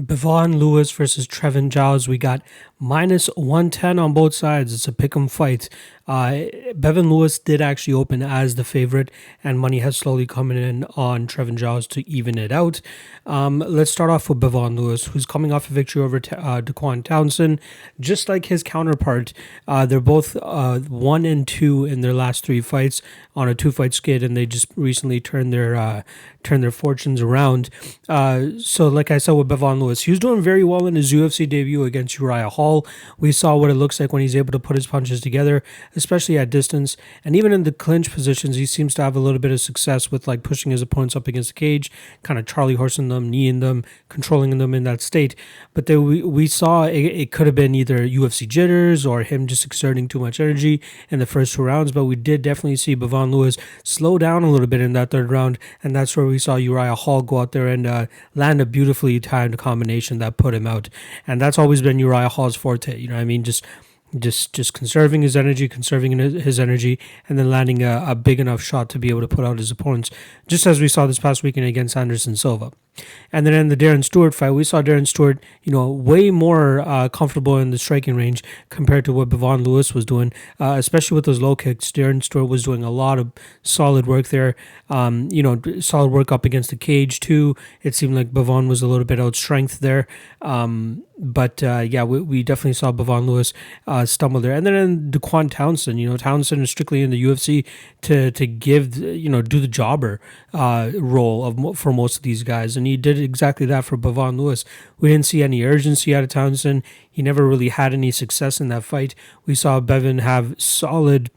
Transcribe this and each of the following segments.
Bevon Lewis versus Trevin Giles. We got minus 110 on both sides. It's a pick'em fight. Bevon Lewis did actually open as the favorite, and money has slowly come in on Trevin Giles to even it out. Let's start off with Bevon Lewis, who's coming off a victory over Daquan Townsend. Just like his counterpart, they're both 1-2 in their last three fights on a two-fight skid, and they just recently turned their fortunes around. So like I said with Bevon Lewis, he was doing very well in his UFC debut against Uriah Hall. We saw what it looks like when he's able to put his punches together, especially at distance. And even in the clinch positions, he seems to have a little bit of success with like pushing his opponents up against the cage, kind of Charlie horsing them, kneeing them, controlling them in that state. But then we saw it could have been either UFC jitters or him just exerting too much energy in the first two rounds. But we did definitely see Bevon Lewis slow down a little bit in that third round. And that's where we saw Uriah Hall go out there and land a beautifully timed combination that put him out. And that's always been Uriah Hall's forte. You know what I mean? Just conserving his energy, and then landing a big enough shot to be able to put out his opponents, just as we saw this past weekend against Anderson Silva. And then in the Darren Stewart fight, we saw Darren Stewart, way more comfortable in the striking range compared to what Bevon Lewis was doing, especially with those low kicks. Darren Stewart was doing a lot of solid work there, solid work up against the cage too. It seemed like Bevon was a little bit out strength there. But we definitely saw Bevon Lewis stumble there. And then in Daquan Townsend, Townsend is strictly in the UFC to give, do the jobber role for most of these guys. And he did exactly that for Bevon Lewis. We didn't see any urgency out of Townsend. He never really had any success in that fight. We saw Bevon have solid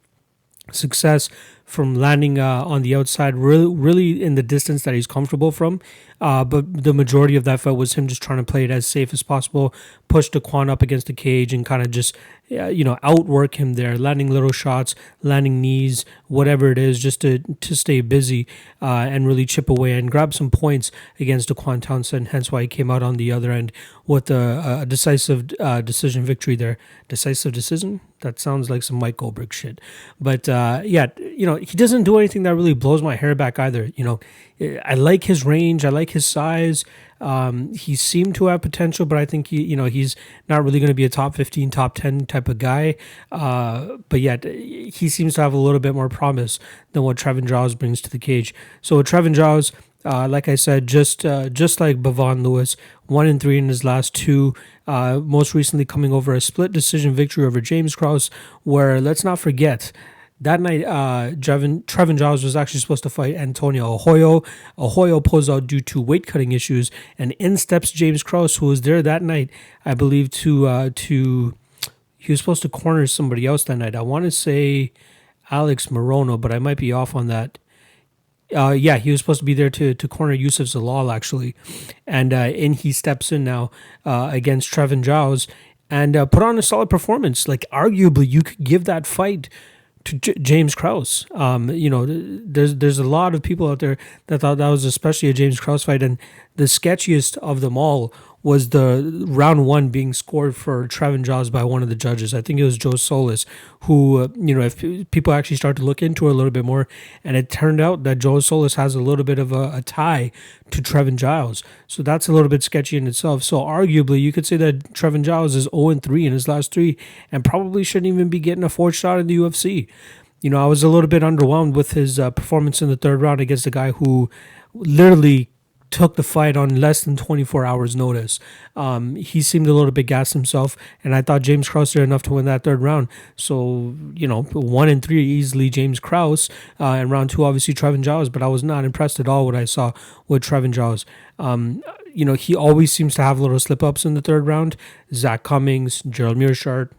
success from landing on the outside, really in the distance that he's comfortable from. But the majority of that fight was him just trying to play it as safe as possible, push Daquan up against the cage and kind of just, outwork him there, landing little shots, landing knees, whatever it is, just to stay busy and really chip away and grab some points against Daquan Townsend. Hence why he came out on the other end with a decisive decision victory there. Decisive decision? That sounds like some Mike Goldberg shit. But he doesn't do anything that really blows my hair back either. I like his range. I like his size. He seemed to have potential, but I think he's not really going to be a top 15, top 10 type of guy. But yet he seems to have a little bit more promise than what Trevin Giles brings to the cage. So with Trevin Giles, like I said, just like Bevon Lewis, 1-3 in his last two. Most recently coming over a split decision victory over James Krause, where let's not forget, that night, Trevin Giles was actually supposed to fight Antonio Arroyo. Arroyo pulls out due to weight cutting issues, and in steps James Krause, who was there that night, I believe, to he was supposed to corner somebody else that night. I want to say Alex Morono, but I might be off on that. He was supposed to be there to corner Yusuf Zalal, actually. And he steps in now against Trevin Giles and put on a solid performance. Like, arguably, you could give that fight to James Krause. There's a lot of people out there that thought that was especially a James Krause fight, and the sketchiest of them all was the round one being scored for Trevin Giles by one of the judges. I think it was Joe Solis, who, if people actually start to look into it a little bit more, and it turned out that Joe Solis has a little bit of a tie to Trevin Giles. So that's a little bit sketchy in itself. So arguably, you could say that Trevin Giles is 0-3 in his last three and probably shouldn't even be getting a fourth shot in the UFC. I was a little bit underwhelmed with his performance in the third round against a guy who literally took the fight on less than 24 hours notice. He seemed a little bit gassed himself, and I thought James Krause did enough to win that third round. So, 1-3 easily James Krause, and round two obviously Trevin Giles, but I was not impressed at all what I saw with Trevin Giles. He always seems to have little slip-ups in the third round. Zach Cummings, Gerald Mearshart.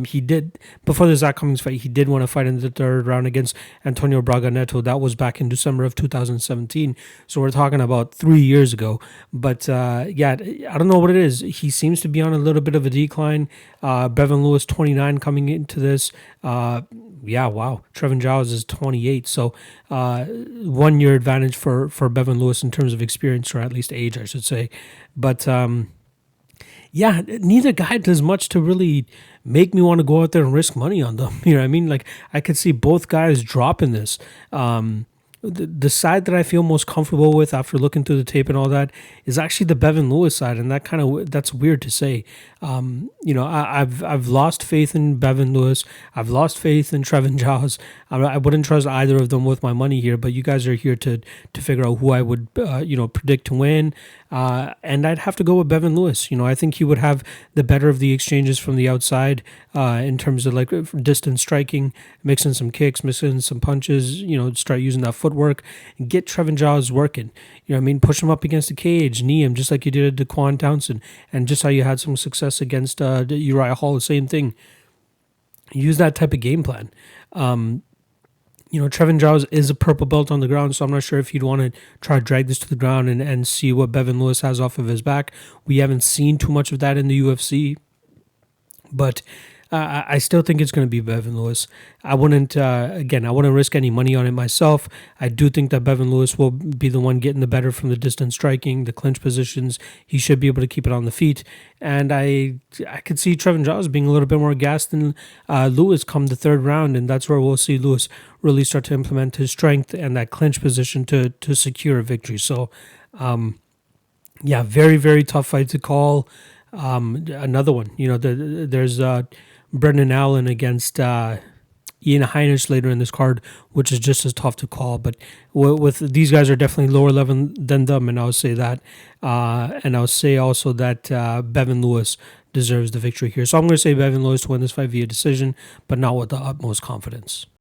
He did, before the Zach Cummings fight, he did want to fight in the third round against Antonio Braga Neto. That was back in December of 2017. So we're talking about 3 years ago. But I don't know what it is. He seems to be on a little bit of a decline. Bevon Lewis, 29 coming into this. Wow. Trevin Giles is 28. So 1 year advantage for Bevon Lewis in terms of experience, or at least age, I should say. But neither guy does much to really make me want to go out there and risk money on them. You know what I mean? Like, I could see both guys dropping this. the side that I feel most comfortable with after looking through the tape and all that is actually the Bevon Lewis side, and that's weird to say. I've lost faith in Bevon Lewis. I've lost faith in Trevin Giles. I wouldn't trust either of them with my money here, but you guys are here to figure out who I would predict to win, and I'd have to go with Bevon Lewis. I think he would have the better of the exchanges from the outside in terms of like distance striking, mixing some kicks, mixing some punches. Start using that footwork and get Trevin Giles working. Push him up against the cage, knee him just like you did at Daquan Townsend, and just how you had some success against Uriah Hall, the same thing. Use that type of game plan. Trevin Giles is a purple belt on the ground, so I'm not sure if you'd want to try to drag this to the ground and see what Bevon Lewis has off of his back. We haven't seen too much of that in the UFC, but I still think it's going to be Bevon Lewis. I wouldn't risk any money on it myself. I do think that Bevon Lewis will be the one getting the better from the distance striking, the clinch positions. He should be able to keep it on the feet. And I could see Trevin Giles being a little bit more gassed than Lewis come the third round, and that's where we'll see Lewis really start to implement his strength and that clinch position to secure a victory. So, very, very tough fight to call. Another one, there's Brendan Allen against Ian Heinisch later in this card, which is just as tough to call. But with these guys are definitely lower level than them, and I'll say that. And I'll say also that Bevon Lewis deserves the victory here. So I'm going to say Bevon Lewis to win this fight via decision, but not with the utmost confidence.